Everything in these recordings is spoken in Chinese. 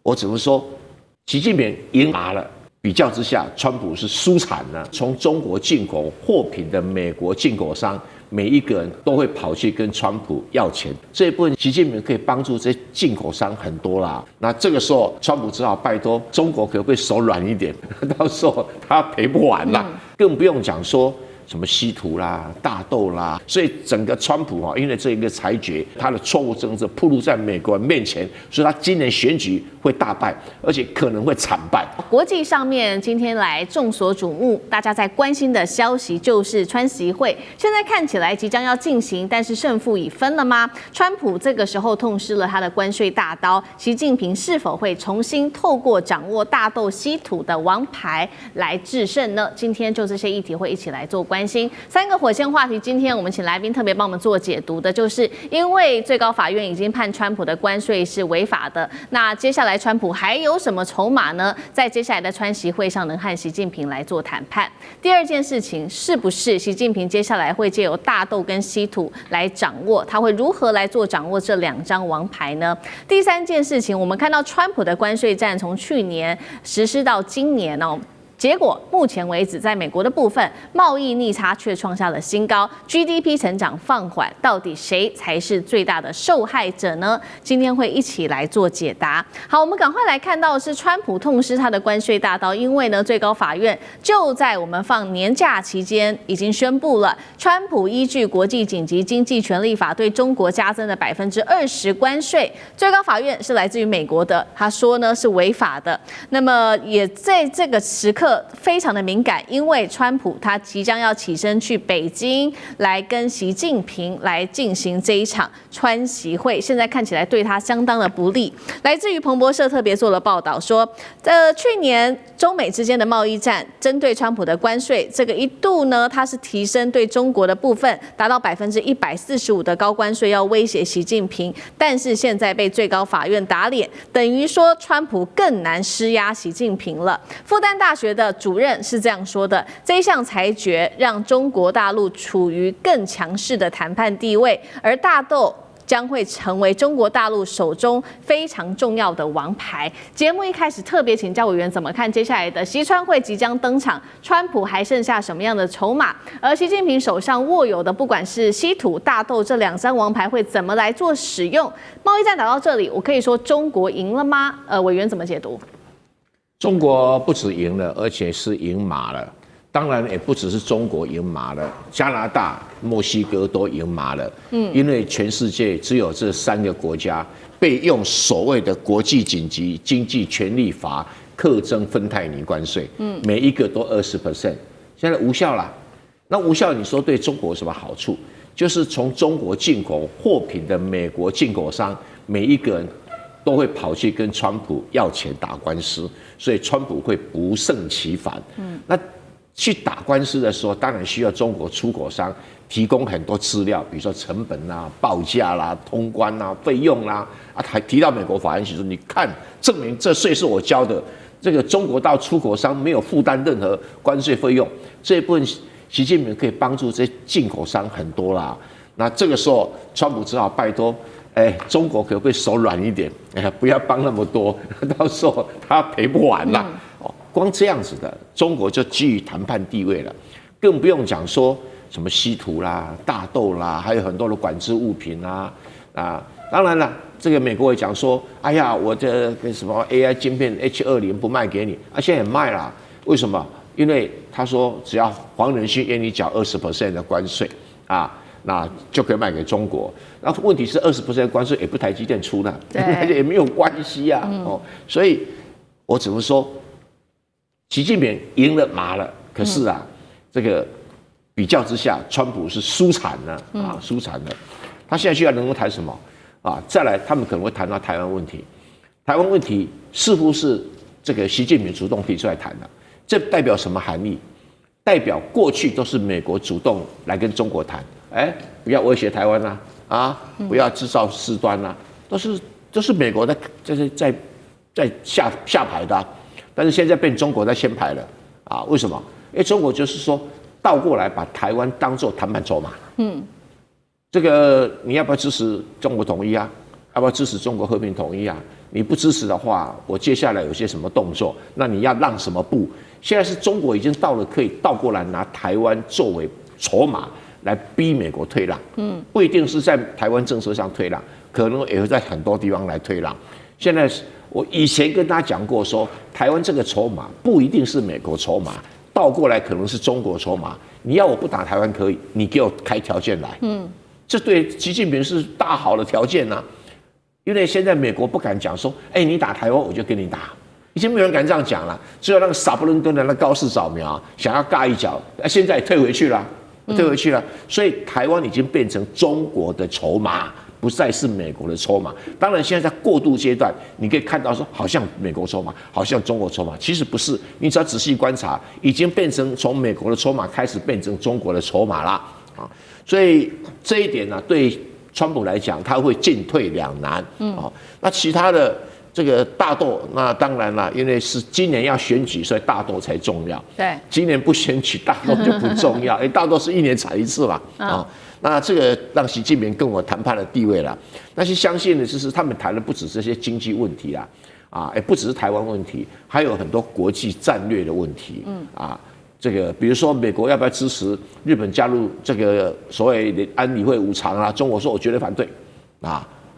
我只能说，习近平赢麻了。比较之下，川普是输惨了。从中国进口货品的美国进口商，每一个人都会跑去跟川普要钱。这一部分，习近平可以帮助这些进口商很多啦。那这个时候，川普只好拜托中国可不可以手软一点，到时候他赔不完啦。更不用讲说什么稀土啦、大豆啦，所以整个川普因为这一个裁决，他的错误政策暴露在美国人面前，所以他今年选举会大败，而且可能会惨败。国际上面今天来众所瞩目，大家在关心的消息就是川习会，现在看起来即将要进行，但是胜负已分了吗？川普这个时候痛失了他的关税大刀，习近平是否会重新透过掌握大豆稀土的王牌来制胜呢？今天就这些议题会一起来做关心。3个火线话题，今天我们请来宾特别帮我们做解读的，就是因为最高法院已经判川普的关税是违法的，那接下来川普还有什么筹码呢？在接下来的川习会上能和习近平来做谈判。第二件事情，是不是习近平接下来会借由大豆跟稀土来掌握，他会如何来做掌握这2张王牌呢？第三件事情，我们看到川普的关税战从去年实施到今年结果目前为止，在美国的部分，贸易逆差却创下了新高 ，GDP 成长放缓，到底谁才是最大的受害者呢？今天会一起来做解答。好，我们赶快来看到的是川普痛失他的关税大刀，因为呢，最高法院就在我们放年假期间已经宣布了，川普依据国际紧急经济权利法对中国加增的20%关税，最高法院是来自于美国的，他说呢是违法的。那么也在这个时刻非常的敏感，因为川普他即将要起身去北京来跟习近平来进行这一场川习会，现在看起来对他相当的不利。来自于彭博社特别做了报道说，去年中美之间的贸易战针对川普的关税，这个一度呢，它是提升对中国的部分达到145%的高关税，要威胁习近平，但是现在被最高法院打脸，等于说川普更难施压习近平了。复旦大学的主任是这样说的：这一项裁决让中国大陆处于更强势的谈判地位，而大豆将会成为中国大陆手中非常重要的王牌。节目一开始特别请教委员怎么看接下来的习川会即将登场，川普还剩下什么样的筹码？而习近平手上握有的不管是稀土、大豆这2张王牌会怎么来做使用？贸易战打到这里，我可以说中国赢了吗？委员怎么解读？中国不止赢了，而且是赢麻了。当然也不只是中国赢麻了，加拿大、墨西哥都赢麻了。因为全世界只有这3个国家被用所谓的国际紧急经济权利法课征芬太尼关税，每一个都20%，现在无效了。那无效，你说对中国有什么好处？就是从中国进口货品的美国进口商，每一个人都会跑去跟川普要钱打官司，所以川普会不胜其烦。那去打官司的时候，当然需要中国出口商提供很多资料，比如说成本啦、报价啦、通关啦、费用啦，还提到美国法院去说，你看证明这税是我交的，这个中国到出口商没有负担任何关税费用，这一部分习近平可以帮助这些进口商很多啦。那这个时候，川普只好拜托。中国可不可以手软一点？不要帮那么多，到时候他赔不完啦。光这样子的，中国就基于谈判地位了，更不用讲说什么稀土啦、大豆啦，还有很多的管制物品啦。当然了，这个美国也讲说，哎呀，我的什么 AI 晶片 H20不卖给你，现在也卖啦。为什么？因为他说只要黄仁勋愿意缴20% 的关税那就可以卖给中国。那问题是20% 关税也不台积电出的，也没有关系啊。所以我只能说，习近平赢了麻了。可是这个比较之下，川普是输惨了输惨了。他现在需要能够谈什么再来，他们可能会谈到台湾问题。台湾问题似乎是这个习近平主动提出来谈的，这代表什么含义？代表过去都是美国主动来跟中国谈。不要威胁台湾不要制造事端都是美国就是在下牌的但是现在变中国在先排了为什么？因为中国就是说倒过来把台湾当作谈判筹码。这个你要不要支持中国统一要不要支持中国和平统一你不支持的话，我接下来有些什么动作？那你要让什么步？现在是中国已经到了可以倒过来拿台湾作为筹码来逼美国退让。不一定是在台湾政策上退让，可能也会在很多地方来退让。现在我以前跟大家讲过说，台湾这个筹码不一定是美国筹码，倒过来可能是中国筹码。你要我不打台湾可以，你给我开条件来。这对习近平是大好的条件啊。因为现在美国不敢讲说，你打台湾我就跟你打，以前没有人敢这样讲了，只有那个傻不愣登的那高市早苗想要尬一脚，现在退回去了，所以台湾已经变成中国的筹码，不再是美国的筹码。当然，现在在过渡阶段，你可以看到说，好像美国筹码，好像中国筹码，其实不是。你只要仔细观察，已经变成从美国的筹码开始变成中国的筹码啦。所以这一点呢，对川普来讲，他会进退两难。那其他的这个大豆，那当然了，因为是今年要选举，所以大豆才重要。对，今年不选举，大豆就不重要。大豆是1年产一次嘛。那这个让习近平跟我谈判的地位了。但是相信的就是他们谈的不止这些经济问题也不只是台湾问题，还有很多国际战略的问题。这个比如说美国要不要支持日本加入这个所谓的安理会5常啊？中国说我绝对反对，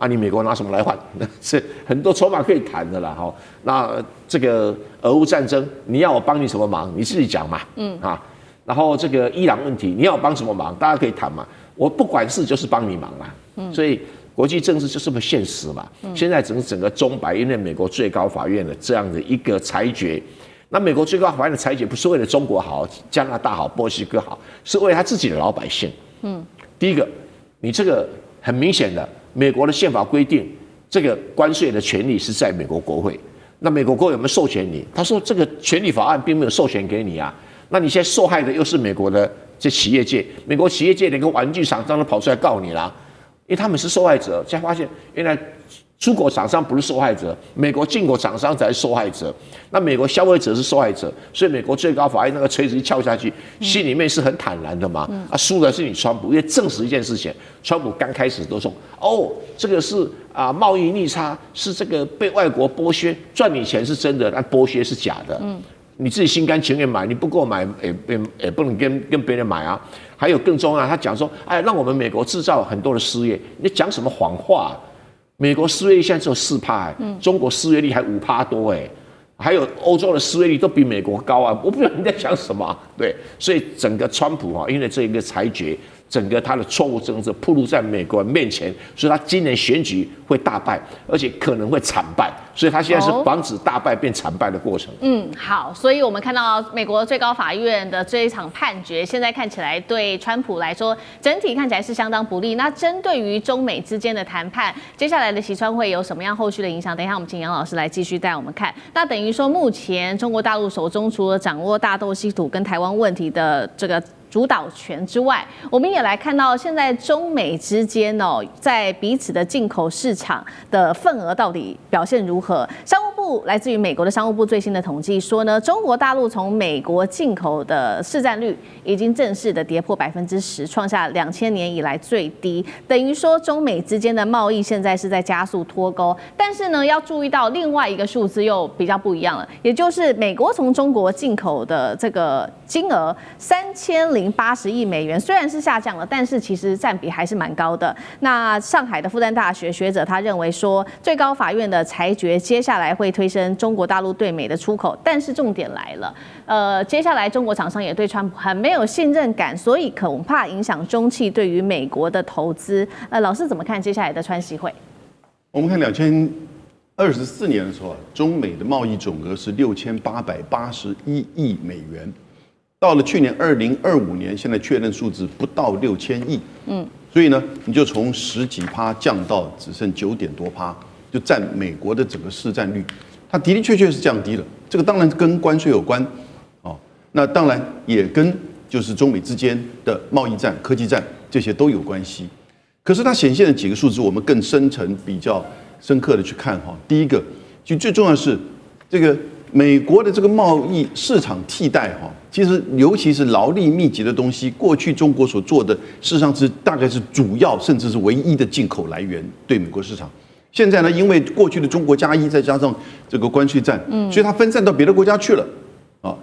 你美国拿什么来换？是很多筹码可以谈的啦。那这个俄乌战争，你要我帮你什么忙？你自己讲嘛。然后这个伊朗问题，你要我帮什么忙？大家可以谈嘛。我不管事就是帮你忙嘛。所以国际政治就这么现实嘛。现在整个中白，因为美国最高法院的这样的一个裁决。那美国最高法院的裁决不是为了中国好、加拿大好、墨西哥好，是为了他自己的老百姓。第一个，你这个很明显的，美国的宪法规定，这个关税的权利是在美国国会。那美国国会有没有授权你？他说这个权利法案并没有授权给你啊。那你现在受害的又是美国的这企业界，美国企业界连个玩具厂商都跑出来告你啦，因为他们是受害者。现在发现原来出口厂商不是受害者，美国进口厂商才是受害者。那美国消费者是受害者，所以美国最高法院那个锤子一敲下去，心里面是很坦然的嘛。输的是你川普，因为证实一件事情，川普刚开始都说，这个是贸易逆差，是这个被外国剥削，赚你钱是真的，但剥削是假的。你自己心甘情愿买，你不够买也不能跟别人买啊。还有更重要，他讲说，让我们美国制造很多的失业，你讲什么谎话？美国失业率现在只有4%，中国失业率还5%多还有欧洲的失业率都比美国高啊！我不知道你在讲什么。对，所以整个川普因为这一个裁决，整个他的错误政策暴露在美国人面前，所以他今年选举会大败，而且可能会惨败。所以他现在是防止大败变惨败的过程。好，所以我们看到美国最高法院的这一场判决，现在看起来对川普来说，整体看起来是相当不利。那针对于中美之间的谈判，接下来的习川会有什么样后续的影响？等一下我们请杨老师来继续带我们看。那等于说，目前中国大陆手中除了掌握大豆稀土跟台湾问题的这个主导权之外，我们也来看到现在中美之间在彼此的进口市场的份额到底表现如何？商务部来自于美国的商务部最新的统计说呢，中国大陆从美国进口的市占率已经正式的跌破10%，创下2000年以来最低。等于说中美之间的贸易现在是在加速脱钩，但是呢，要注意到另外一个数字又比较不一样了，也就是美国从中国进口的这个金额3080亿美元，虽然是下降了，但是其实占比还是蛮高的。那上海的复旦大学学者他认为说，最高法院的裁决接下来会推升中国大陆对美的出口，但是重点来了，接下来中国厂商也对川普很没有信任感，所以恐怕影响中企对于美国的投资。老师怎么看接下来的川习会？我们看2024年的时候，中美的贸易总额是6881亿美元。到了去年2025年，现在确认数字不到6000亿，所以呢，你就从10几%降到只剩9点多%，就占美国的整个市占率，它的的确确是降低了。这个当然跟关税有关，那当然也跟就是中美之间的贸易战、科技战这些都有关系。可是它显现的几个数字，我们更深层、比较深刻的去看哈。第一个，就最重要的是这个美国的这个贸易市场替代哈，其实尤其是劳力密集的东西，过去中国所做的，事实上是大概是主要甚至是唯一的进口来源对美国市场。现在呢，因为过去的中国+1再加上这个关税战，所以它分散到别的国家去了，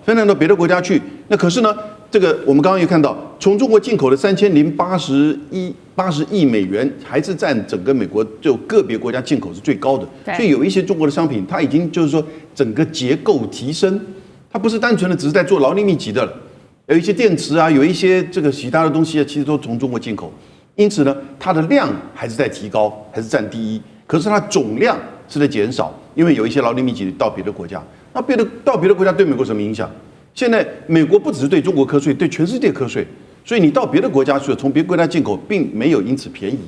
分散到别的国家去。那可是呢，这个我们刚刚也看到，从中国进口的3080亿美元，还是占整个美国就个别国家进口是最高的。所以有一些中国的商品，它已经就是说整个结构提升，它不是单纯的只是在做劳力密集的了。有一些电池啊，有一些这个其他的东西啊，其实都从中国进口。因此呢，它的量还是在提高，还是占第一。可是它总量是在减少，因为有一些劳力密集到别的国家。那到别的国家对美国什么影响？现在美国不只是对中国课税，对全世界课税。所以你到别的国家去，从别的国家进口，并没有因此便宜。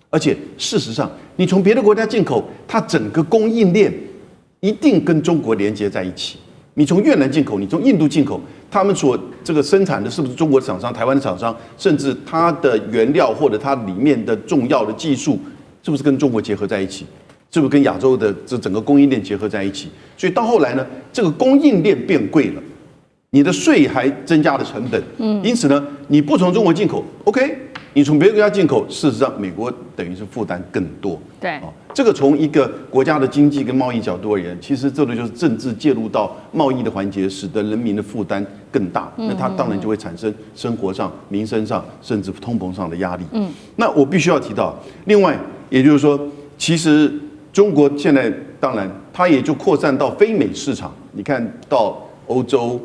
而且事实上，你从别的国家进口，它整个供应链一定跟中国连接在一起。你从越南进口，你从印度进口，他们所这个生产的是不是中国的厂商、台湾的厂商，甚至它的原料或者它里面的重要的技术，是不是跟中国结合在一起？是不是跟亚洲的这整个供应链结合在一起？所以到后来呢，这个供应链变贵了，你的税还增加了成本。因此呢，你不从中国进口 ，OK， 你从别的国家进口，事实上美国等于是负担更多。对，这个从一个国家的经济跟贸易角度而言，其实这个就是政治介入到贸易的环节，使得人民的负担更大。那它当然就会产生生活上、民生上，甚至通膨上的压力。那我必须要提到，另外也就是说，其实中国现在当然它也就扩散到非美市场，你看到欧洲、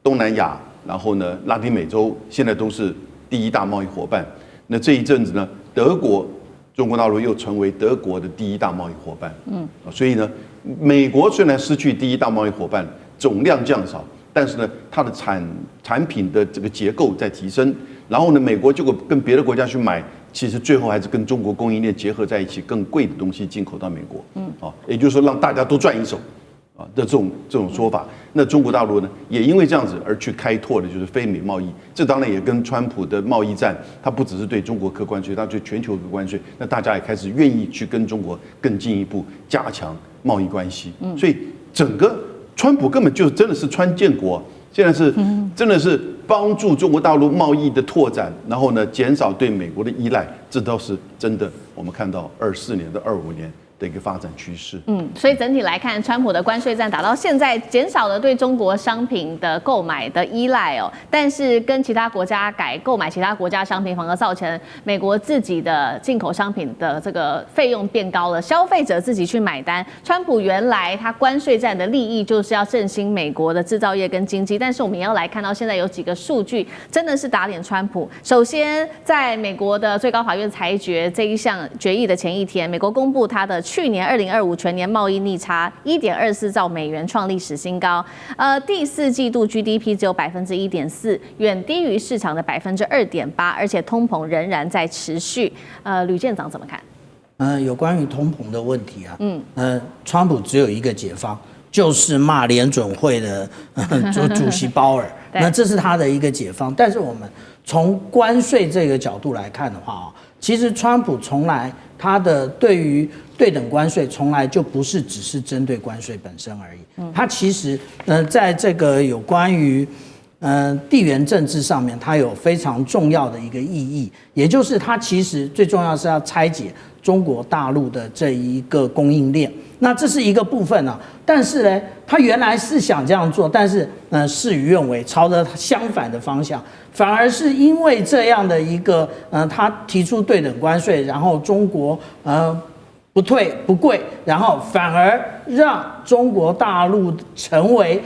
东南亚，然后呢拉丁美洲，现在都是第一大贸易伙伴。那这一阵子呢，德国。中国大陆又成为德国的第一大贸易伙伴，所以呢，美国虽然失去第一大贸易伙伴，总量降少，但是呢，它的产品的这个结构在提升，然后呢，美国就跟别的国家去买，其实最后还是跟中国供应链结合在一起，更贵的东西进口到美国，也就是说让大家都赚一手。的这种说法，那中国大陆呢，也因为这样子而去开拓的就是非美贸易，这当然也跟川普的贸易战，它不只是对中国课关税，它对全球课关税，那大家也开始愿意去跟中国更进一步加强贸易关系，所以整个川普根本就真的是川建国，现在是真的是帮助中国大陆贸易的拓展，然后呢减少对美国的依赖，这都是真的。我们看到24年到25年。的一个发展趋势。所以整体来看，川普的关税战打到现在，减少了对中国商品的购买的依赖哦，但是跟其他国家购买其他国家商品，反而造成美国自己的进口商品的这个费用变高了，消费者自己去买单。川普原来他关税战的利益就是要振兴美国的制造业跟经济，但是我们也要来看到现在有几个数据真的是打脸川普。首先，在美国的最高法院裁决这一项决议的前一天，美国公布它的去年2025全年贸易逆差1.24兆美元，创历史新高。第四季度 GDP 只有1.4%，远低于市场的2.8%，而且通膨仍然在持续。吕舰长怎么看？有关于通膨的问题啊，川普只有一个解方，就是骂联准会的主席鲍尔，那这是他的一个解方。但是我们从关税这个角度来看的话，其实川普从来他的对于对等关税从来就不是只是针对关税本身而已，他其实在这个有关于地缘政治上面，它有非常重要的一个意义，也就是它其实最重要是要拆解中国大陆的这一个供应链，那这是一个部分啊。但是呢，他原来是想这样做，但是事与愿违，朝着相反的方向，反而是因为这样的一个他提出对等关税，然后中国不退不贵，然后反而让中国大陆成为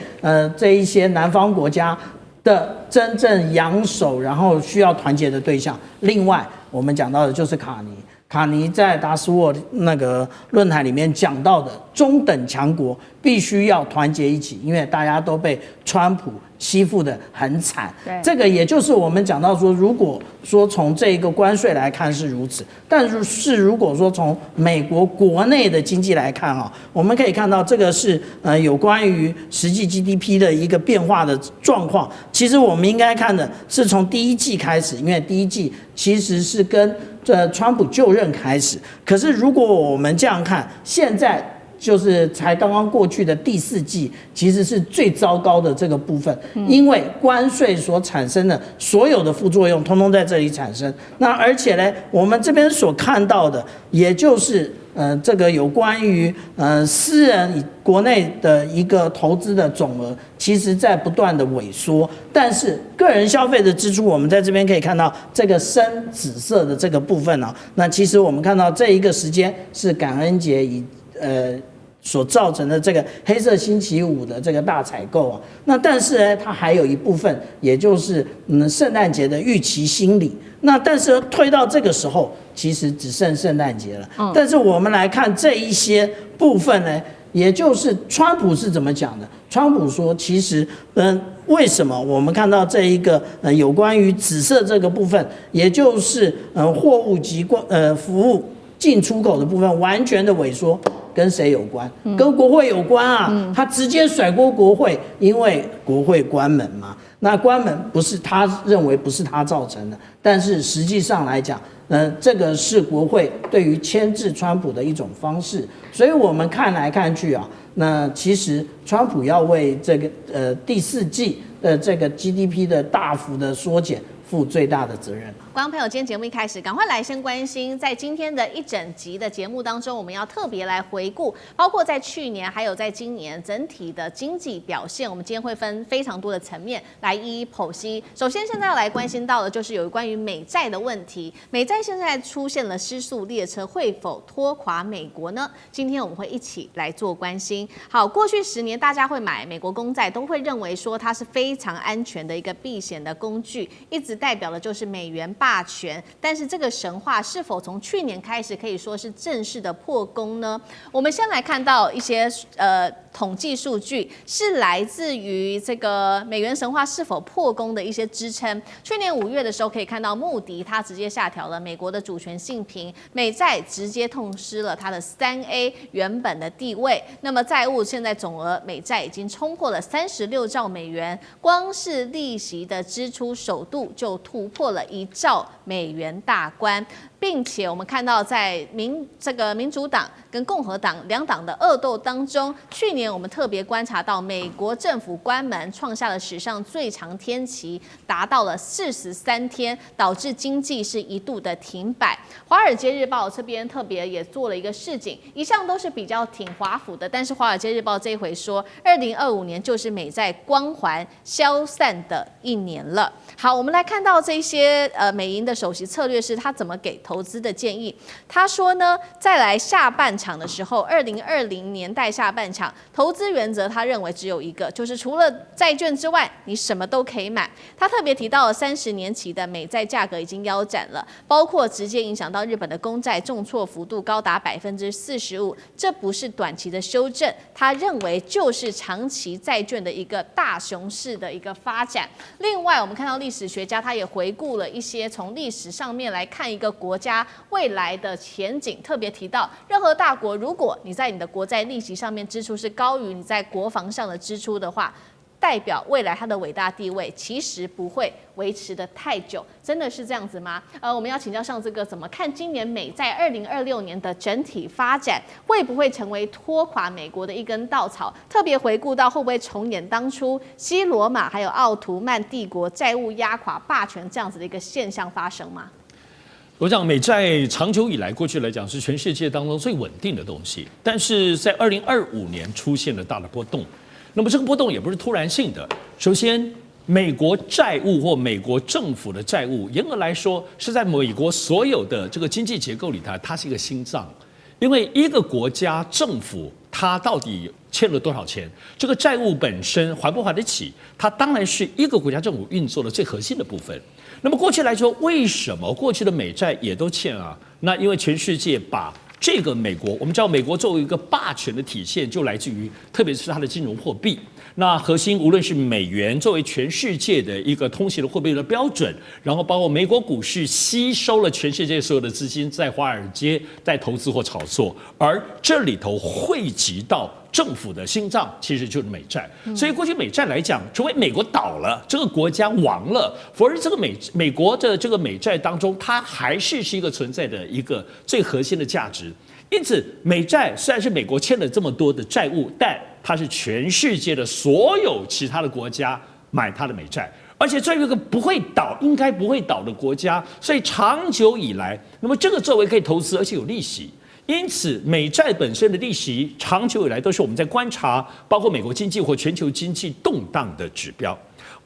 这一些南方国家的真正扬手，然后需要团结的对象。另外，我们讲到的就是卡尼在达斯沃那个论坛里面讲到的，中等强国必须要团结一起，因为大家都被川普欺负得很惨。这个也就是我们讲到说，如果说从这一个关税来看是如此，但是如果说从美国国内的经济来看我们可以看到这个是有关于实际 GDP 的一个变化的状况。其实我们应该看的是从第一季开始，因为第一季其实是跟川普就任开始。可是如果我们这样看，现在就是才刚刚过去的第四季，其实是最糟糕的这个部分，因为关税所产生的所有的副作用，通通在这里产生。那而且呢，我们这边所看到的，也就是这个有关于私人国内的一个投资的总额，其实在不断的萎缩，但是个人消费的支出，我们在这边可以看到这个深紫色的这个部分啊，那其实我们看到这一个时间是感恩节所造成的这个黑色星期五的这个大采购啊，那但是呢，它还有一部分，也就是圣诞节的预期心理。那但是推到这个时候，其实只剩圣诞节了。但是我们来看这一些部分呢，也就是川普是怎么讲的？川普说，其实为什么我们看到这一个有关于紫色这个部分，也就是货物及服务进出口的部分完全的萎缩。跟谁有关？跟国会有关啊！他直接甩锅国会，因为国会关门嘛。那关门不是他认为不是他造成的，但是实际上来讲，这个是国会对于牵制川普的一种方式。所以我们看来看去啊，那其实川普要为这个第4季的这个 GDP 的大幅的缩减负最大的责任。观众朋友，今天节目一开始，赶快来先关心，在今天的一整集的节目当中，我们要特别来回顾，包括在去年还有在今年整体的经济表现。我们今天会分非常多的层面来一一剖析。首先，现在要来关心到的就是有关于美债的问题。美债现在出现了失速列车，会否拖垮美国呢？今天我们会一起来做关心。好，过去10年大家会买美国公债，都会认为说它是非常安全的一个避险的工具，一直代表的就是美元霸权。但是这个神话是否从去年开始可以说是正式的破功呢？我们先来看到一些统计数据，是来自于这个美元神话是否破功的一些支撑。去年5月的时候，可以看到穆迪它直接下调了美国的主权信评，美债直接痛失了它的3A 原本的地位。那么债务现在总额美债已经冲破了36兆美元，光是利息的支出首度就突破了1兆美元大关。并且我们看到，在民主党跟共和党两党的恶斗当中，去年我们特别观察到，美国政府关门创下了史上最长天期，达到了43天，导致经济是一度的停摆。华尔街日报这边特别也做了一个示警，一向都是比较挺华府的，但是华尔街日报这一回说，2025年就是美债光环消散的一年了。好，我们来看到这些美银的首席策略师他怎么给投资的建议。他说呢，再来下半场的时候，2020年代下半场投资原则，他认为只有一个，就是除了债券之外，你什么都可以买。他特别提到了30年期的美债价格已经腰斩了，包括直接影响到日本的公债重挫幅度高达45%，这不是短期的修正，他认为就是长期债券的一个大熊市的一个发展。另外，我们看到历史学家他也回顾了一些从历史上面来看一个国家未来的前景，特别提到任何大国，如果你在你的国债利息上面支出是高于你在国防上的支出的话，代表未来它的伟大地位其实不会维持的太久，真的是这样子吗？我们要请教上这个怎么看今年美债2026年的整体发展，会不会成为拖垮美国的一根稻草？特别回顾到会不会重演当初西罗马还有奥图曼帝国债务压垮霸权这样子的一个现象发生吗？我讲美债长久以来，过去来讲是全世界当中最稳定的东西，但是在2025年出现了大的波动。那么这个波动也不是突然性的。首先，美国债务或美国政府的债务，严格来说是在美国所有的这个经济结构里头，它是一个心脏。因为一个国家政府它到底欠了多少钱，这个债务本身还不还得起，它当然是一个国家政府运作的最核心的部分。那么过去来说，为什么过去的美债也都欠啊？那因为全世界把这个美国，我们知道美国作为一个霸权的体现，就来自于特别是它的金融货币。那核心无论是美元作为全世界的一个通行的货币的标准，然后包括美国股市吸收了全世界所有的资金在华尔街在投资或炒作，而这里头汇集到政府的心脏其实就是美债。所以过去美债来讲，除非美国倒了，这个国家亡了，否则这个美国的这个美债当中，它还是一个存在的一个最核心的价值。因此，美债虽然是美国欠了这么多的债务，但它是全世界的所有其他的国家买它的美债，而且作为一个不会倒、应该不会倒的国家，所以长久以来，那么这个作为可以投资，而且有利息。因此，美债本身的利息长久以来都是我们在观察，包括美国经济或全球经济动荡的指标。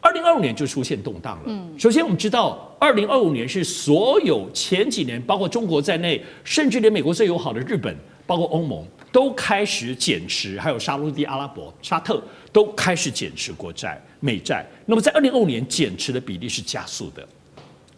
2025年就出现动荡了。首先我们知道，2025年是所有前几年，包括中国在内，甚至连美国最友好的日本，包括欧盟，都开始减持，还有沙特阿拉伯、沙特都开始减持国债、美债。那么在2025年减持的比例是加速的。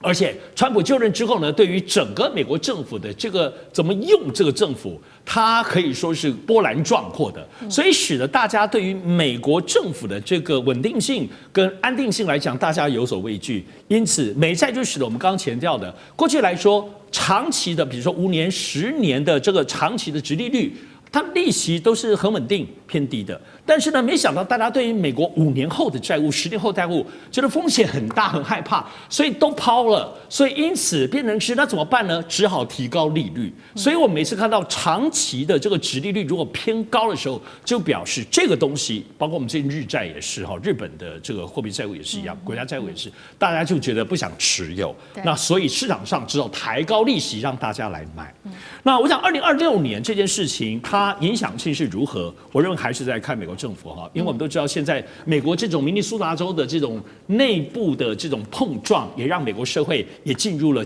而且，川普就任之后呢，对于整个美国政府的这个怎么用这个政府，它可以说是波澜壮阔的，所以使得大家对于美国政府的这个稳定性跟安定性来讲，大家有所畏惧。因此，美债就使得我们刚刚强调的，过去来说，长期的，比如说5年、10年的这个长期的殖利率，它利息都是很稳定、偏低的。但是呢，没想到大家对于美国5年后的债务、10年后债务，觉得风险很大、很害怕，所以都抛了。所以因此变成是那怎么办呢？只好提高利率。所以我每次看到长期的这个殖利率如果偏高的时候，就表示这个东西，包括我们最近日债也是哈，日本的这个货币债务也是一样，国家债务也是，大家就觉得不想持有。那所以市场上只好抬高利息让大家来买。那我想2026年这件事情，它影响性是如何？我认为还是在看美国政府哈，因为我们都知道现在美国这种明尼苏达州的这种内部的这种碰撞，也让美国社会也进入了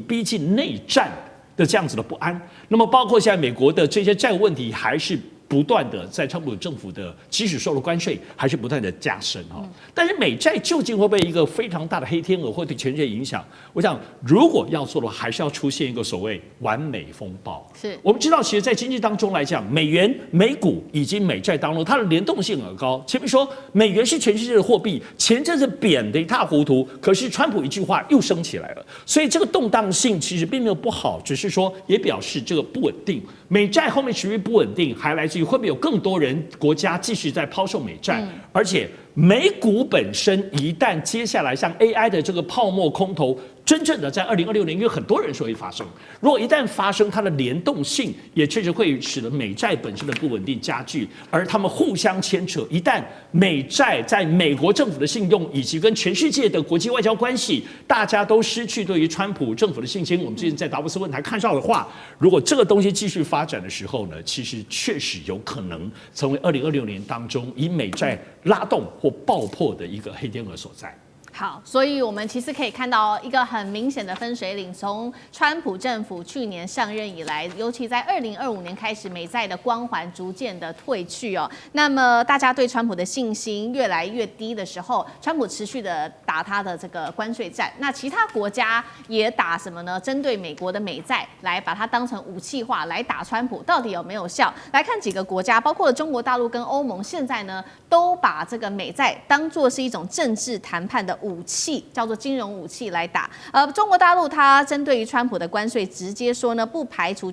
逼近内战的这样子的不安。那么包括现在美国的这些债务问题，还是不断的在川普政府的即使受了关税，还是不断的加深哈。但是美债究竟会不会一个非常大的黑天鹅，会对全世界影响？我想，如果要做的话，还是要出现一个所谓完美风暴。是我们知道，其实，在经济当中来讲，美元、美股以及美债当中，它的联动性很高。前面说美元是全世界的货币，前阵子贬得一塌糊涂，可是川普一句话又升起来了，所以这个动荡性其实并没有不好，只是说也表示这个不稳定。美债后面持续不稳定，还来自于会不会有更多国家继续在抛售美债，而且美股本身一旦接下来像 AI 的这个泡沫空头，真正的在2026年，因为很多人说会发生，如果一旦发生，它的联动性也确实会使得美债本身的不稳定加剧，而他们互相牵扯。一旦美债在美国政府的信用以及跟全世界的国际外交关系，大家都失去对于川普政府的信心，我们最近在达沃斯论坛看到的话，如果这个东西继续发展的时候呢，其实确实有可能成为2026年当中以美债拉动或爆破的一个黑天鹅所在。好，所以我们其实可以看到一个很明显的分水岭，从川普政府去年上任以来，尤其在2025年开始，美债的光环逐渐的褪去哦。那么大家对川普的信心越来越低的时候，川普持续的打他的这个关税战，那其他国家也打什么呢？针对美国的美债来把它当成武器化来打川普，到底有没有效？来看几个国家，包括了中国大陆跟欧盟，现在呢都把这个美债当作是一种政治谈判的武器，叫做金融武器来打。中国大陆它针对于川普的关税，直接说呢，不排除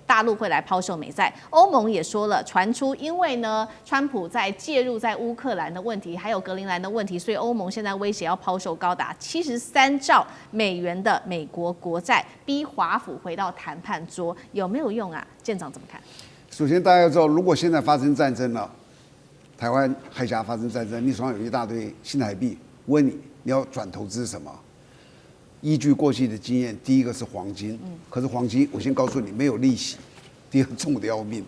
大陆会来抛售美债。欧盟也说了，传出因为呢，川普在介入在乌克兰的问题，还有格陵兰的问题，所以欧盟现在威胁要抛售高达73兆美元的美国国债，逼华府回到谈判桌，有没有用啊？舰长怎么看？首先，大家要知道，如果现在发生战争了，台湾海峡发生战争，你手上有一大堆新台币，问你要转投资什么？依据过去的经验，第一个是黄金，可是黄金我先告诉你没有利息，第二重的要命，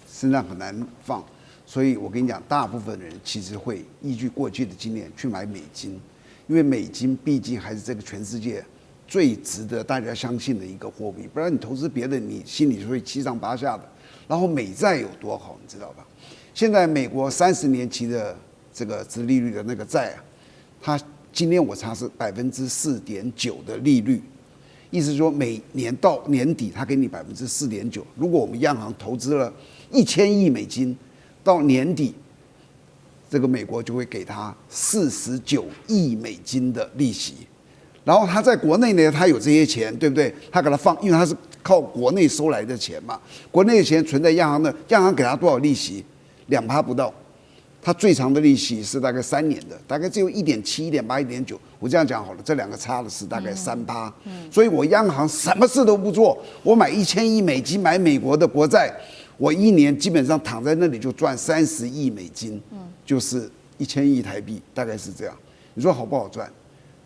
身上很难放，所以我跟你讲，大部分人其实会依据过去的经验去买美金，因为美金毕竟还是这个全世界最值得大家相信的一个货币，不然你投资别的，你心里就会七上八下的。然后美债有多好，你知道吧？现在美国30年期的这个殖利率的那个债啊，它今天我查是4.9%的利率，意思说每年到年底它给你4.9%。如果我们央行投资了1000亿美金，到年底这个美国就会给他49亿美金的利息。然后他在国内呢，他有这些钱，对不对？他给他放，因为他是靠国内收来的钱嘛，国内的钱存在央行的，央行给他多少利息？2%不到。它最长的利息是大概3年的，大概只有1.7、1.8、1.9。我这样讲好了，这两个差的是大概3%。所以我央行什么事都不做，我买1000亿美金买美国的国债，我一年基本上躺在那里就赚30亿美金，就是1000亿台币，大概是这样。你说好不好赚？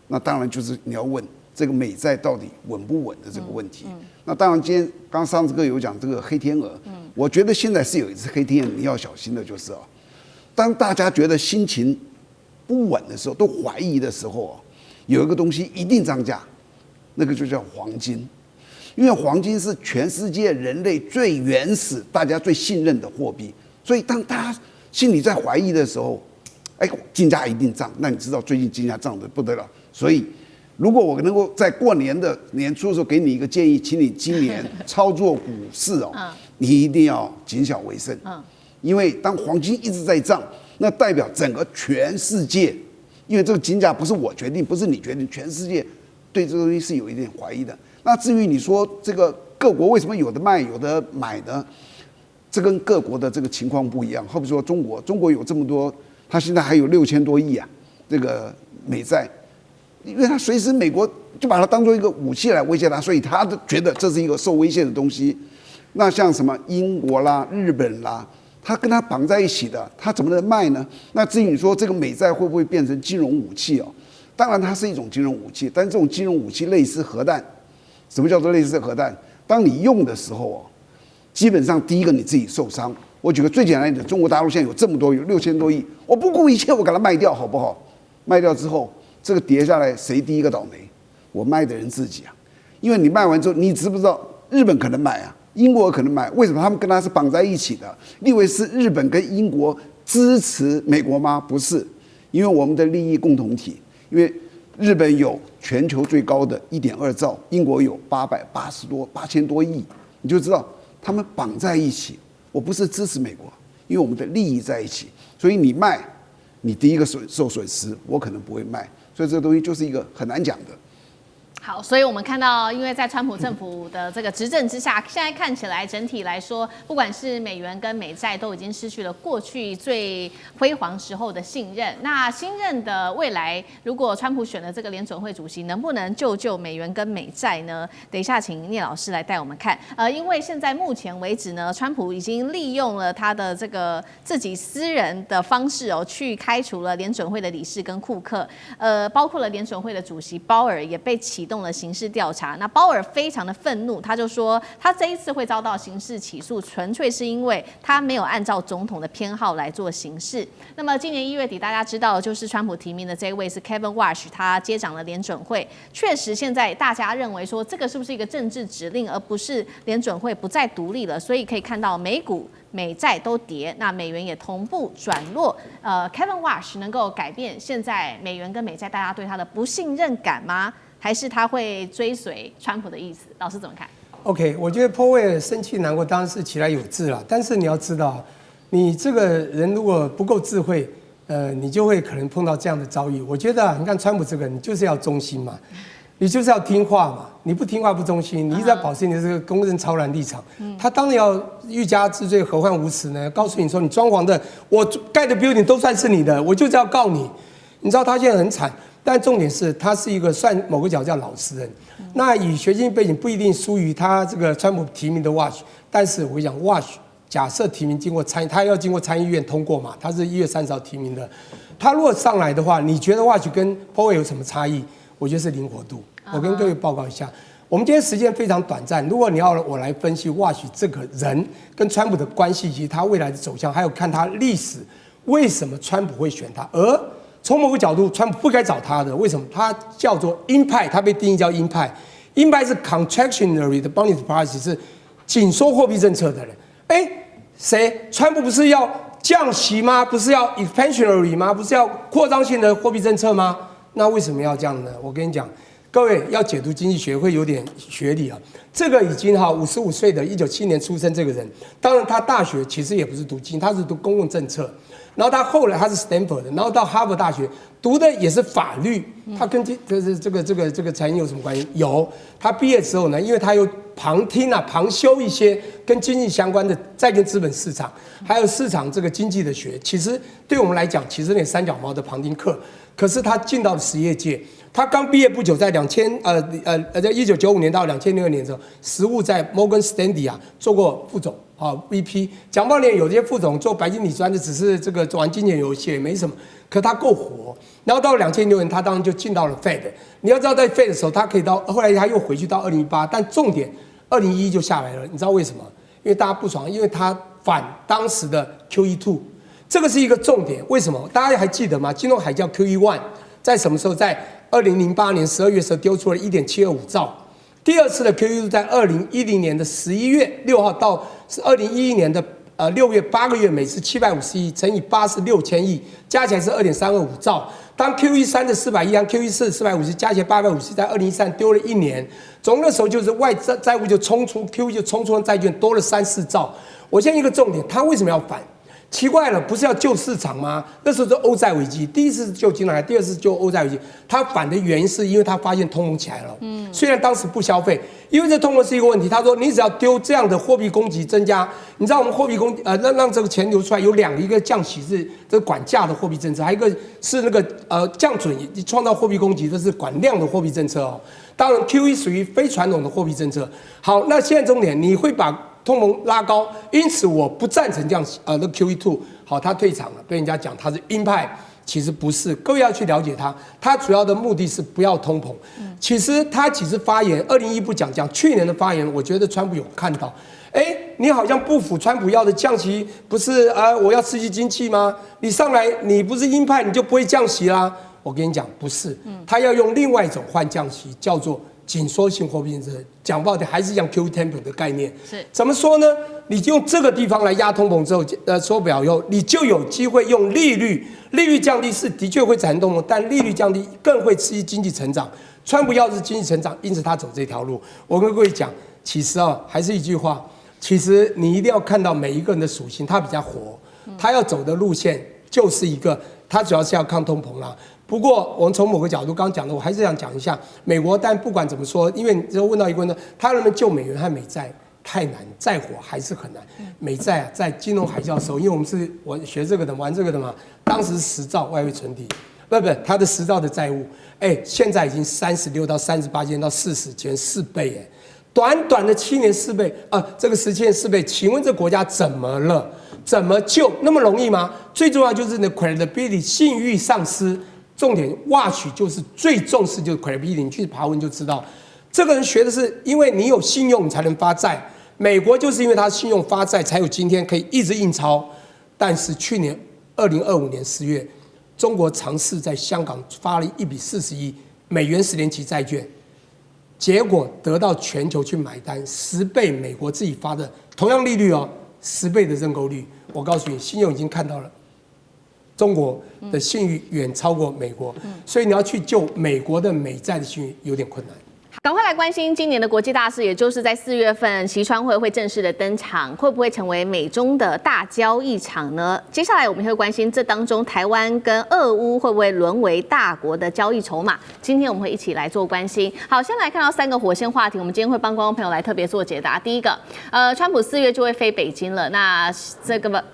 那当然就是你要问这个美债到底稳不稳的这个问题。那当然，今天刚上次哥有讲这个黑天鹅，我觉得现在是有一只黑天鹅，你要小心的就是当大家觉得心情不稳的时候，都怀疑的时候有一个东西一定涨价，那个就叫黄金。因为黄金是全世界人类最原始、大家最信任的货币，所以当大家心里在怀疑的时候，金价一定涨。那你知道最近金价涨得不得了，所以如果我能够在过年的年初的时候给你一个建议，请你今年操作股市你一定要谨小为慎。因为当黄金一直在涨，那代表整个全世界，因为这个金价不是我决定，不是你决定，全世界对这个东西是有一点怀疑的。那至于你说这个各国为什么有的卖有的买呢？这跟各国的这个情况不一样。好比说中国有这么多，它现在还有6000多亿这个美债，因为它随时美国就把它当做一个武器来威胁它，所以他觉得这是一个受威胁的东西。那像什么英国啦、日本啦，它跟它绑在一起的，它怎么能卖呢？那至于你说这个美债会不会变成金融武器当然它是一种金融武器，但这种金融武器类似核弹。什么叫做类似核弹？当你用的时候基本上第一个你自己受伤。我举个最简单的，中国大陆现在有这么多，有6000多亿，我不顾一切我给它卖掉，好不好？卖掉之后，这个跌下来谁第一个倒霉？我卖的人自己因为你卖完之后，你知不知道日本可能买英国可能买？为什么他们跟它是绑在一起的？你以为是日本跟英国支持美国吗？不是，因为我们的利益共同体，因为日本有全球最高的1.2兆，英国有8000多亿，你就知道他们绑在一起。我不是支持美国，因为我们的利益在一起，所以你卖，你第一个受损失，我可能不会卖，所以这个东西就是一个很难讲的。好，所以我们看到，因为在川普政府的这个执政之下，现在看起来整体来说，不管是美元跟美债，都已经失去了过去最辉煌时候的信任。那新任的未来，如果川普选了这个联准会主席，能不能救美元跟美债呢？等一下，请聂老师来带我们看。因为现在目前为止呢，川普已经利用了他的这个自己私人的方式去开除了联准会的理事跟库克，包括了联准会的主席鲍尔也被启动了刑事调查。那鲍尔非常的愤怒，他就说他这一次会遭到刑事起诉，纯粹是因为他没有按照总统的偏好来做刑事。那么今年1月底，大家知道就是川普提名的这一位是 Kevin Warsh， 他接掌了联准会。确实，现在大家认为说这个是不是一个政治指令，而不是联准会不再独立了？所以可以看到美股、美债都跌，那美元也同步转弱。Kevin Warsh 能够改变现在美元跟美债大家对他的不信任感吗？还是他会追随川普的意思？老师怎么看 ？OK， 我觉得波威尔生气难过当然是其来有自了，但是你要知道，你这个人如果不够智慧，你就会可能碰到这样的遭遇。我觉得你看川普这个人，你就是要忠心嘛，你就是要听话嘛，你不听话不忠心，你一直要保持你的这个公正超然立场。他当然要欲加之罪，何患无辞呢？告诉你说，你装潢的，我盖的 building 都算是你的，我就是要告你。你知道他现在很惨。但重点是，他是一个算某个角叫老实人，那以学经背景不一定输于他这个川普提名的 Warsh， 但是我跟你讲 ，Warsh 假设提名经过他要经过参议院通过嘛，他是1月30号提名的，他如果上来的话，你觉得 Warsh 跟 Powell 有什么差异？我觉得是灵活度。我跟各位报告一下，我们今天时间非常短暂，如果你要我来分析 Warsh 这个人跟川普的关系以及他未来的走向，还有看他历史为什么川普会选他，而从某个角度，川普不该找他的，为什么？他叫做鹰派，他被定义叫鹰派。鹰派是 contractionary 的 monetary policy， 是紧缩货币政策的人。谁？川普不是要降息吗？不是要 expansionary 吗？不是要扩张性的货币政策吗？那为什么要这样呢？我跟你讲，各位要解读经济学会有点学理啊。这个已经55岁的1970年出生这个人，当然他大学其实也不是读经，他是读公共政策。然后他后来他是 Stanford 的，然后到哈佛大学读的也是法律，他跟这个财经有什么关系？有，他毕业之后呢，因为他有旁修一些跟经济相关的债券资本市场，还有市场这个经济的学。其实对我们来讲，其实那三脚猫的旁听课，可是他进到了实业界。他刚毕业不久，在1995年到2006年的时候，实务在 Morgan Stanley 做过副总 VP， 蒋茂联有些副总做白金理专的，只是这个玩金钱游戏也没什么，可他够活。然后到2006年，他当然就进到了 Fed。你要知道，在 Fed 的时候，他可以到后来他又回去到2018，但重点2011就下来了。你知道为什么？因为大家不爽，因为他反当时的 QE2， 这个是一个重点。为什么？大家还记得吗？金融海啸 QE1 在什么时候？在2008年12月时候丢出了1.725兆。第二次的 QE2 在2010年的11月6号到2011年的6月8个月，每次750亿乘以8是6000亿，加起来是2.325兆。当 QE3 的400亿和 QE4 的450加起来850，在2013丢了1年，总那时候就是外债务就冲出 QE 就冲出债券多了3-4兆。我现在一个重点，他为什么要反？奇怪了，不是要救市场吗？那时候是欧债危机，第一次是救金融海，第二次救欧债危机。他反的原因是因为他发现通膨起来了。虽然当时不消费，因为这通膨是一个问题。他说你只要丢这样的货币供给增加，你知道我们货币让这个钱流出来有2个，一个降息是这个管价的货币政策，还有一个是那个降准创造货币供给，这是管量的货币政策哦。当然 QE 属于非传统的货币政策。好，那现在重点你会把通膨拉高，因此我不赞成这样那 QE2。好，他退场了，被人家讲他是鹰派，其实不是。各位要去了解他主要的目的是不要通膨。其实他发言2011不讲去年的发言，我觉得川普有看到。你好像不符川普要的降息，不是我要刺激经济吗？你上来你不是鹰派，你就不会降息啦。我跟你讲，不是，他要用另外一种换降息，叫做紧缩性货币政策。讲不好听，还是像 QE temper 的概念。是怎么说呢？你用这个地方来压通膨之后，缩表以后，你就有机会用利率降低，是的确会产生通膨，但利率降低更会刺激经济成长。川普要的是经济成长，因此他走这条路。我跟各位讲，其实还是一句话，其实你一定要看到每一个人的属性，他比较活，他要走的路线就是一个，他主要是要抗通膨啦。不过，我们从某个角度，刚刚讲的，我还是想讲一下美国。但不管怎么说，因为你只问到一个问题，他能不能救美元和美债太难，再火还是很难。美债在金融海啸的时候，因为我们是学这个的、玩这个的嘛，当时10兆外汇存底，不，他的10兆的债务，现在已经36到38减到40，减4倍，短短的7年4倍这个17年4倍，请问这国家怎么了？怎么救？那么容易吗？最重要就是你的 credibility 信誉丧失。重点 watch 就是最重视就是 credibility， 你去爬文就知道，这个人学的是因为你有信用你才能发债，美国就是因为他信用发债才有今天可以一直印钞。但是去年2025年10月，中国尝试在香港发了1笔40亿美元10年期债券，结果得到全球去买单，10倍美国自己发的同样利率10倍的认购率。我告诉你，信用已经看到了。中国的信誉远超过美国，所以你要去救美国的美债的信誉有点困难。赶快来关心今年的国际大事，也就是在4月份，习川会正式的登场，会不会成为美中的大交易场呢？接下来我们会关心这当中台湾跟俄乌会不会沦为大国的交易筹码？今天我们会一起来做关心。好，先来看到3个火线话题，我们今天会帮观众朋友来特别做解答。第一个，川普4月就会飞北京了，那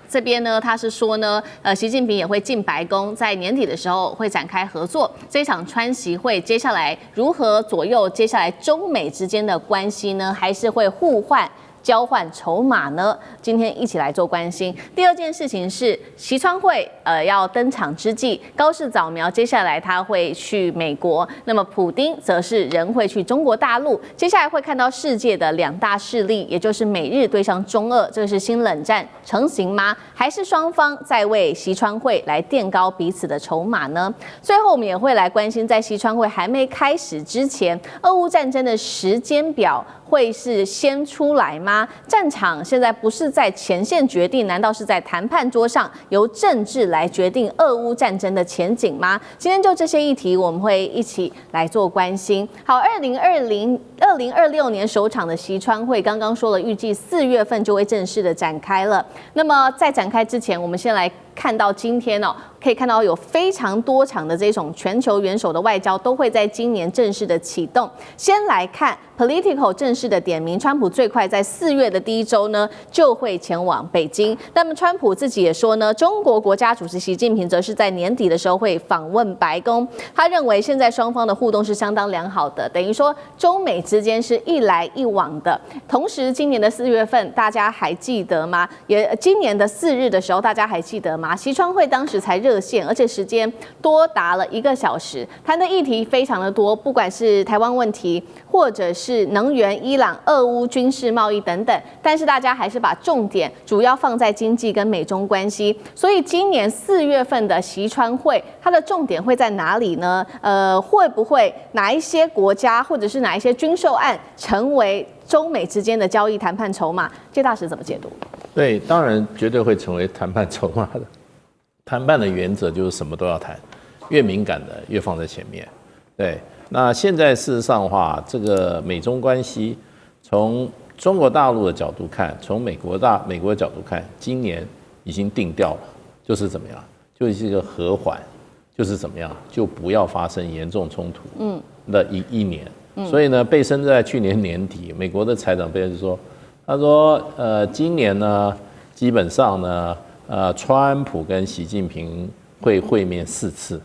这边呢，他是说呢，习近平也会进白宫，在年底的时候会展开合作。这场川习会接下来如何左右接下来中美之间的关系呢？还是会互换交换筹码呢？今天一起来做关心。第二件事情是，习川会要登场之际，高市早苗接下来他会去美国，那么普丁则是人会去中国大陆。接下来会看到世界的2大势力，也就是美日对上中俄，这个是新冷战成型吗？还是双方在为习川会来垫高彼此的筹码呢？最后我们也会来关心，在习川会还没开始之前，俄乌战争的时间表会是先出来吗？战场现在不是在前线决定，难道是在谈判桌上由政治来决定俄乌战争的前景吗？今天就这些议题，我们会一起来做关心。好，2026年首场的习川会刚刚说了，预计4月份就会正式的展开了。那么在展开之前，我们先来看到今天哦，可以看到有非常多场的这种全球元首的外交都会在今年正式的启动。先来看 Politico 正式的点名，川普最快在4月的第1周呢就会前往北京。那么川普自己也说呢，中国国家主席习近平则是在年底的时候会访问白宫。他认为现在双方的互动是相当良好的，等于说中美之间是一来一往的。同时，今年的4月份大家还记得吗？今年的4日的时候，大家还记得吗？习川会当时才热线，而且时间多达了1个小时，谈的议题非常的多，不管是台湾问题，或者是能源、伊朗、俄乌、军事贸易等等，但是大家还是把重点主要放在经济跟美中关系。所以今年4月份的习川会，它的重点会在哪里呢？会不会哪一些国家或者是哪一些军售案成为中美之间的交易谈判筹码？谢大使怎么解读？对，当然绝对会成为谈判筹码的。谈判的原则就是什么都要谈，越敏感的越放在前面。对，那现在事实上的话，这个美中关系从中国大陆的角度看，从美国的角度看，今年已经定调了，就是怎么样，就是一个和缓，就是怎么样，就不要发生严重冲突的一年。所以呢，贝森在去年年底，美国的财长贝森说，他说，今年呢，基本上呢，川普跟习近平会面4次，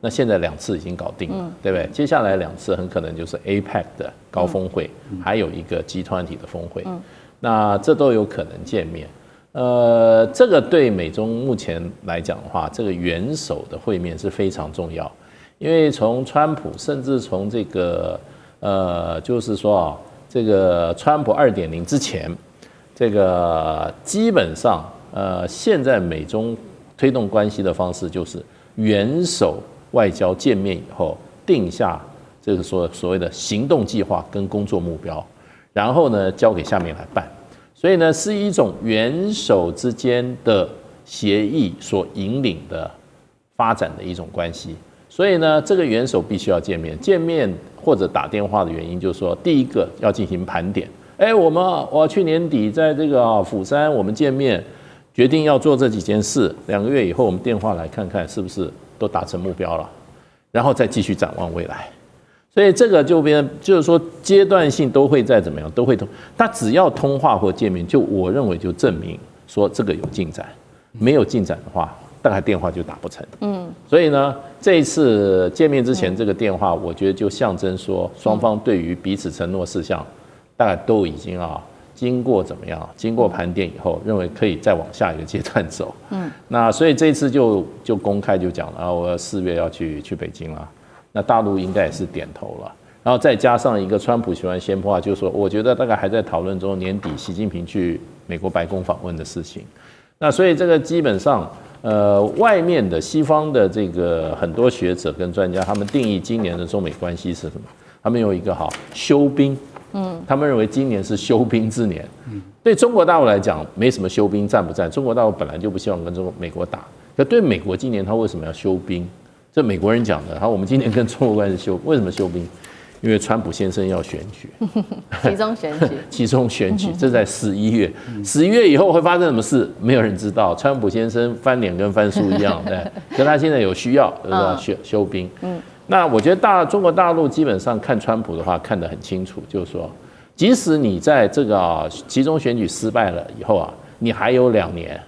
那现在2次已经搞定了，对不对？接下来2次很可能就是 APEC 的高峰会，还有一个集团体的峰会，那这都有可能见面。这个对美中目前来讲的话，这个元首的会面是非常重要，因为从川普，甚至从这个就是说啊，这个川普2.0之前，这个基本上现在美中推动关系的方式就是元首外交见面以后，定下这个所谓的行动计划跟工作目标，然后呢交给下面来办。所以呢，是一种元首之间的协议所引领的发展的一种关系。所以呢，这个元首必须要见面或者打电话的原因，就是说，第一个要进行盘点。我去年底在这个釜山我们见面，决定要做这几件事，2个月以后我们电话来看看是不是都达成目标了，然后再继续展望未来。所以这个就是说阶段性都会再怎么样都会通，他只要通话或见面，我认为就证明说这个有进展，没有进展的话，大概电话就打不成。所以呢，这一次见面之前这个电话，我觉得就象征说双方对于彼此承诺事项，大概都已经经过怎么样，经过盘点以后，认为可以再往下一个阶段走。那所以这一次就公开就讲了，我4月要去北京了。那大陆应该也是点头了，然后再加上一个川普喜欢先破话，就是说，我觉得大概还在讨论中，年底习近平去美国白宫访问的事情。那所以这个基本上，外面的西方的这个很多学者跟专家，他们定义今年的中美关系是什么？他们有一个休兵，他们认为今年是休兵之年。对中国大陆来讲，没什么休兵战不战，中国大陆本来就不希望跟美国打。可对美国今年他为什么要休兵？这美国人讲的，我们今年跟中国关系为什么休兵？因为川普先生要选举，其中选举，这在11月，11月以后会发生什么事，没有人知道。川普先生翻脸跟翻书一样，对，可他现在有需要，休兵。那我觉得中国大陆基本上看川普的话看得很清楚，就是说，即使你在这个其中选举失败了以后你还有2年。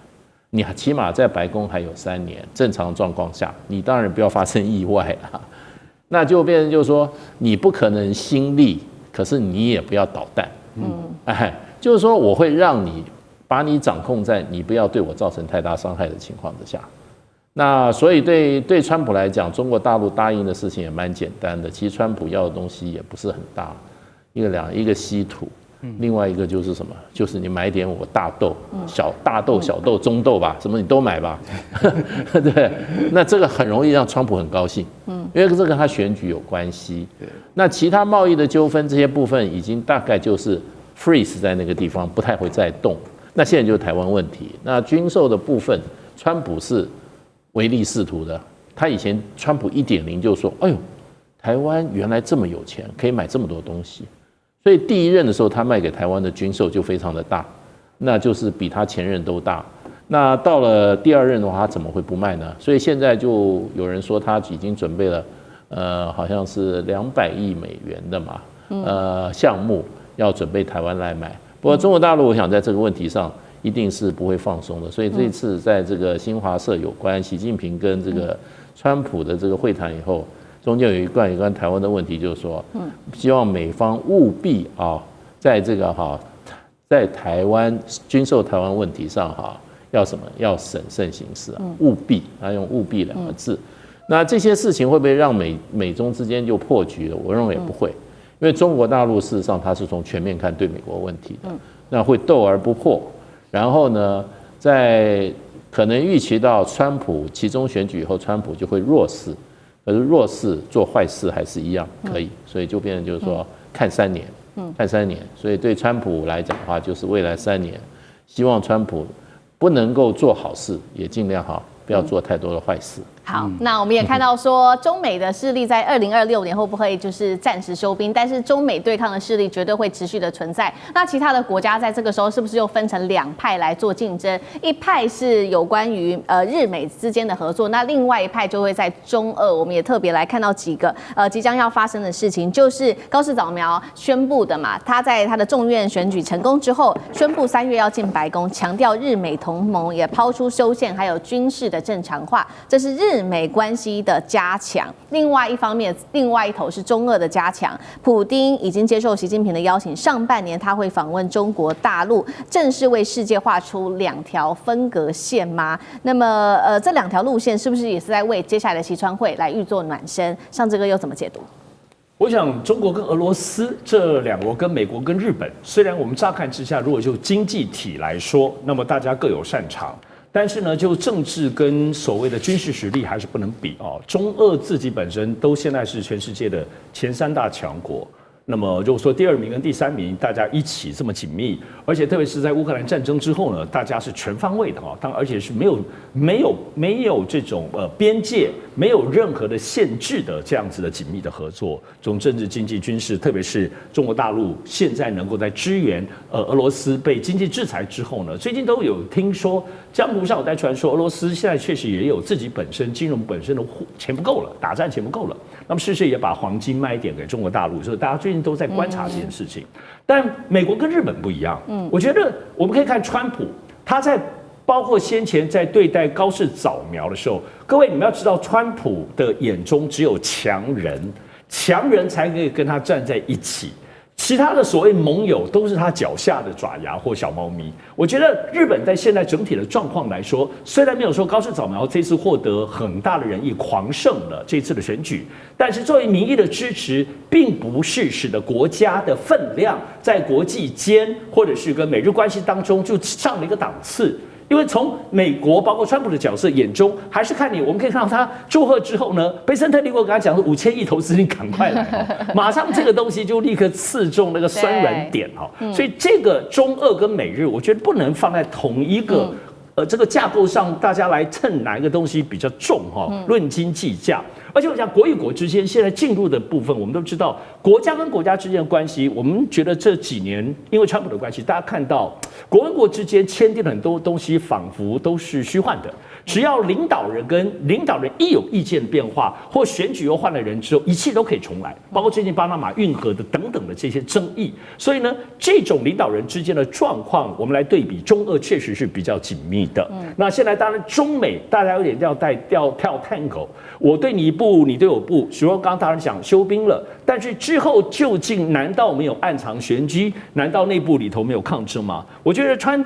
你起码在白宫还有3年，正常状况下，你当然不要发生意外了，那就变成就是说，你不可能心力，可是你也不要捣蛋，就是说我会让你把你掌控在你不要对我造成太大伤害的情况之下。那所以对川普来讲，中国大陆答应的事情也蛮简单的，其实川普要的东西也不是很大，一个稀土。另外一个就是什么？就是你买点我大豆、小豆、中豆吧，什么你都买吧，对。那这个很容易让川普很高兴，因为这跟他选举有关系。那其他贸易的纠纷这些部分已经大概就是 freeze 在那个地方，不太会再动。那现在就是台湾问题。那军售的部分，川普是唯利是图的。他以前川普1.0就说：“哎呦，台湾原来这么有钱，可以买这么多东西。”所以第1任的时候，他卖给台湾的军售就非常的大，那就是比他前任都大。那到了第2任的话，他怎么会不卖呢？所以现在就有人说他已经准备了，好像是200亿美元的嘛，项目要准备台湾来买。不过中国大陆，我想在这个问题上一定是不会放松的。所以这一次在这个新华社有关习近平跟这个川普的这个会谈以后，中间有关台湾的问题，就是说，希望美方务必在这个在台湾军售台湾问题上要什么？要审慎行事务必，他用务必2个字。那这些事情会不会让美中之间就破局了？我认为也不会，因为中国大陆事实上它是从全面看对美国问题的，那会斗而不破。然后呢，在可能预期到川普期中选举以后，川普就会弱势，可是弱势做坏事还是一样可以，所以就变成就是说看3年，看3年。所以对川普来讲的话，就是未来3年，希望川普不能够做好事，也尽量不要做太多的坏事。好，那我们也看到说，中美的势力在2026年会不会就是暂时休兵？但是中美对抗的势力绝对会持续的存在。那其他的国家在这个时候是不是又分成2派来做竞争？一派是有关于日美之间的合作，那另外一派就会在中俄。我们也特别来看到几个即将要发生的事情，就是高市早苗宣布的嘛，他在他的众院选举成功之后，宣布3月要进白宫，强调日美同盟，也抛出修宪还有军事的正常化，这是日美关系的加强。另外一方面，另外一头是中俄的加强。普丁已经接受习近平的邀请，上半年他会访问中国大陆，正式为世界画出2条分隔线吗？那么这2条路线是不是也是在为接下来的习川会来预做暖身？上这个又怎么解读？我想，中国跟俄罗斯这2国跟美国跟日本，虽然我们乍看之下，如果就经济体来说，那么大家各有擅长。但是呢，就政治跟所谓的军事实力还是不能比中俄自己本身都现在是全世界的前3大强国。那么如果说第2名跟第3名大家一起这么紧密，而且特别是在乌克兰战争之后呢，大家是全方位的而且是没有这种边界，没有任何的限制的这样子的紧密的合作，从政治、经济、军事，特别是中国大陆现在能够在支援俄罗斯被经济制裁之后呢，最近都有听说江湖上有在传说，俄罗斯现在确实也有自己本身金融本身的钱不够了，打战钱不够了，那么是不是也把黄金卖一点给中国大陆？所以大家最近都在观察这件事情。但美国跟日本不一样，我觉得我们可以看川普，他在包括先前在对待高市早苗的时候，各位你们要知道，川普的眼中只有强人才可以跟他站在一起。其他的所谓盟友都是他脚下的爪牙或小猫咪。我觉得日本在现在整体的状况来说，虽然没有说高市早苗这次获得很大的人意狂胜了这次的选举，但是作为民意的支持，并不是使得国家的分量在国际间或者是跟美日关系当中就上了一个档次。因为从美国包括川普的角色眼中，还是看你，我们可以看到他祝贺之后呢，贝森特利我跟他讲说5000亿投资，你赶快来马上这个东西就立刻刺中那个酸软点所以这个中俄跟美日，我觉得不能放在同一个这个架构上，大家来称哪一个东西比较重论斤计价。而且我讲国与国之间现在进入的部分，我们都知道国家跟国家之间的关系，我们觉得这几年因为川普的关系，大家看到国跟国之间签订很多东西，仿佛都是虚幻的。只要领导人跟领导人一有意见变化，或选举又换了人之后，一切都可以重来，包括最近巴拿马运河的等等的这些争议。所以呢，这种领导人之间的状况，我们来对比中俄确实是比较紧密的。那现在当然中美大家有点跳tango，我对你一步，你对我步。许光刚当然讲休兵了，但是之后究竟难道没有暗藏玄机？难道内部里头没有抗争吗？我觉得川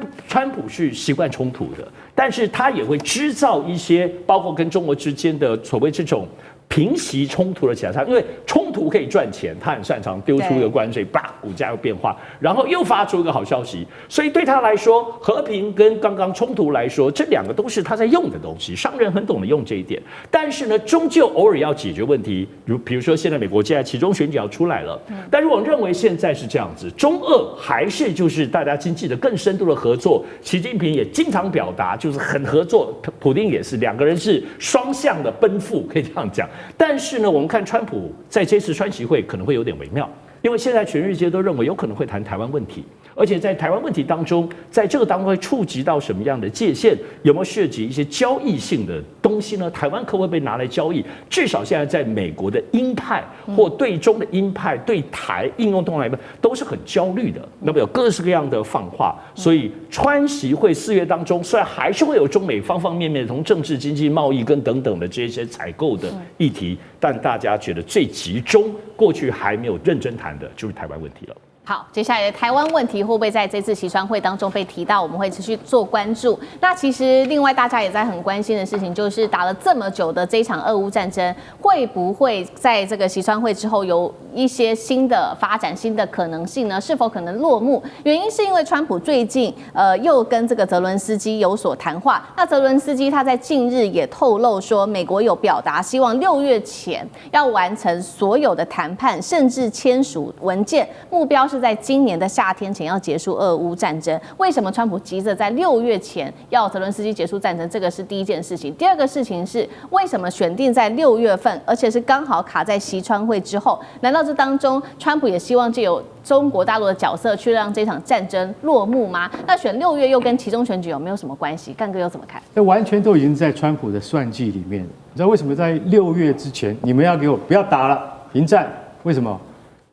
普是习惯冲突的，但是他也会制造一些包括跟中国之间的所谓这种平息冲突的起来，因为冲突可以赚钱，他很擅长丢出一个关税，啪，股价又变化，然后又发出一个好消息，所以对他来说，和平跟刚刚冲突来说，这2个都是他在用的东西，商人很懂得用这一点。但是呢，终究偶尔要解决问题，比如说现在美国现在其中选举要出来了，但如果认为现在是这样子，中俄还是就是大家经济的更深度的合作，习近平也经常表达就是很合作，普丁也是，2个人是双向的奔赴，可以这样讲。但是呢，我们看川普在这次川习会可能会有点微妙，因为现在全世界都认为有可能会谈台湾问题。而且在台湾问题当中，在这个当中会触及到什么样的界限？有没有涉及一些交易性的东西呢？台湾可不可以被拿来交易？至少现在在美国的鹰派或对中的鹰派对台应用东南亚都是很焦虑的。那么有各式各样的放话，所以川习会4月当中，虽然还是会有中美方方面面从政治、经济、贸易跟等等的这些采购的议题，但大家觉得最集中，过去还没有认真谈的就是台湾问题了。好，接下来的台湾问题会不会在这次期川会当中被提到？我们会持续做关注。那其实另外大家也在很关心的事情，就是打了这么久的这一场俄乌战争，会不会在这个期川会之后有一些新的发展、新的可能性呢？是否可能落幕？原因是因为川普最近又跟这个泽伦斯基有所谈话。那泽伦斯基他在近日也透露说，美国有表达希望6月前要完成所有的谈判，甚至签署文件，目标是在今年的夏天前要结束俄乌战争。为什么川普急着在6月前要泽伦斯基结束战争？这个是第一件事情。第二个事情是，为什么选定在6月份，而且是刚好卡在习川会之后？难道这当中川普也希望借由中国大陆的角色去让这场战争落幕吗？那选6月又跟期中选举有没有什么关系？干哥又怎么看？这完全都已经在川普的算计里面。你知道为什么在6月之前你们要给我不要打了，停战？为什么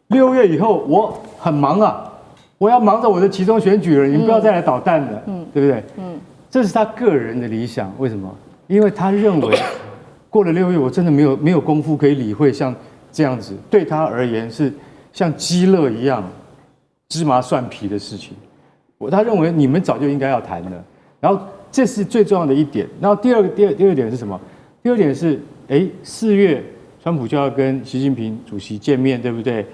？6月以后我很忙啊，我要忙着我的期中选举了，你们不要再来捣蛋了，对不对？这是他个人的理想。为什么？因为他认为过了6月，我真的没有功夫可以理会像这样子对他而言是像鸡肋一样芝麻蒜皮的事情。他认为你们早就应该要谈了。然后这是最重要的一点。然后第二点是什么？第二点是，4月川普就要跟习近平主席见面，对不对？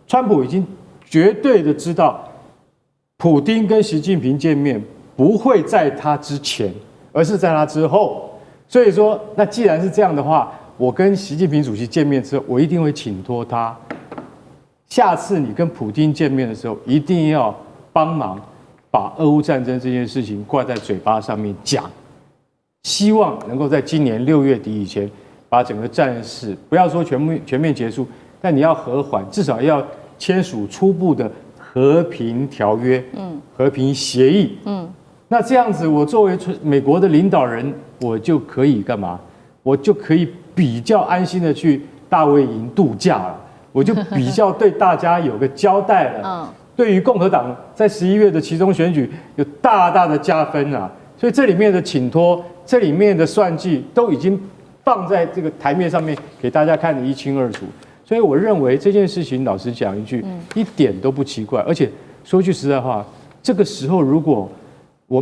川普已经绝对的知道，普丁跟习近平见面不会在他之前，而是在他之后。所以说，那既然是这样的话，我跟习近平主席见面之后，我一定会请托他，下次你跟普丁见面的时候，一定要帮忙把俄乌战争这件事情挂在嘴巴上面讲，希望能够在今年6月底以前，把整个战事不要说全面结束，但你要和缓，至少要签署初步的和平条约，和平协议，那这样子，我作为美国的领导人，我就可以干嘛？我就可以比较安心的去大卫营度假了，我就比较对大家有个交代了。对于共和党在11月的期中选举有大大的加分啊！所以这里面的请托，这里面的算计，都已经放在这个台面上面给大家看得一清二楚。所以我认为这件事情，老实讲一句，一点都不奇怪。而且说句实在话，这个时候如果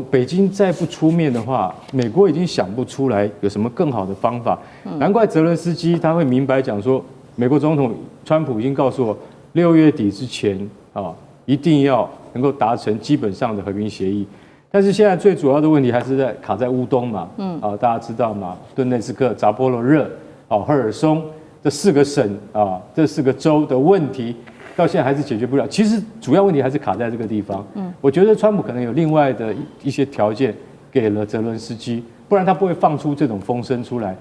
北京再不出面的话，美国已经想不出来有什么更好的方法。难怪泽伦斯基他会明白讲说，美国总统川普已经告诉我，6月底之前一定要能够达成基本上的和平协议。但是现在最主要的问题还是卡在乌东嘛，大家知道吗？顿内茨克、扎波罗热、赫尔松这4个省这4个州的问题，到现在还是解决不了。其实主要问题还是卡在这个地方。我觉得川普可能有另外的一些条件给了泽伦斯基，不然他不会放出这种风声出来。